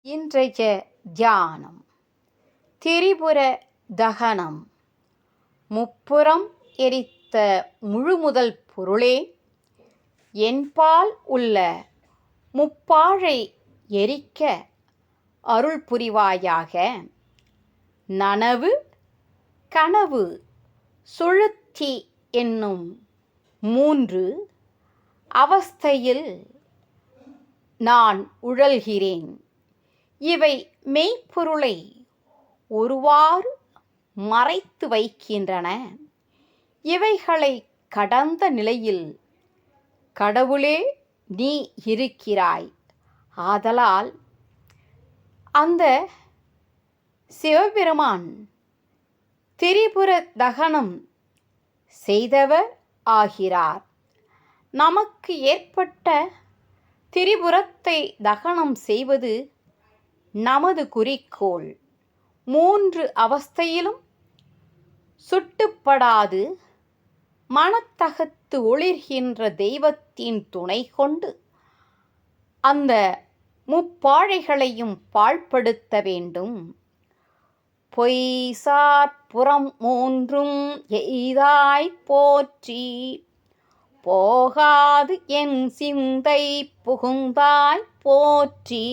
இன்றைய தியானம் திரிபுர தகனம். முப்புறம் எரித்த முழுமுதல் பொருளே, என்பால் உள்ள முப்பாழை எரிக்க அருள் புரிவாயாக. நனவு கனவு சுழுத்தி என்னும் 3 அவஸ்தையில் நான் உழல்கிறேன். இவை மெய்ப்பொருளை ஒருவாறு மறைத்து வைக்கின்றன. இவைகளை கடந்த நிலையில் கடவுளே நீ இருக்கிறாய். ஆதலால் அந்த சிவபெருமான் திரிபுர தகனம் செய்தவர் ஆகிறார். நமக்கு ஏற்பட்ட திரிபுரத்தை தகனம் செய்வது நமது குறிக்கோள். 3 அவஸ்தையிலும் சுட்டுப்படாது மனத்தகத்து ஒளிர்கின்ற தெய்வத்தின் துணை கொண்டு அந்த முப்பாழைகளையும் பாழ்படுத்த வேண்டும். பொய்சார் புறம் 3 எய்தாய் போற்றி, போகாது என் சிந்தை புகுந்தாய் போற்றி.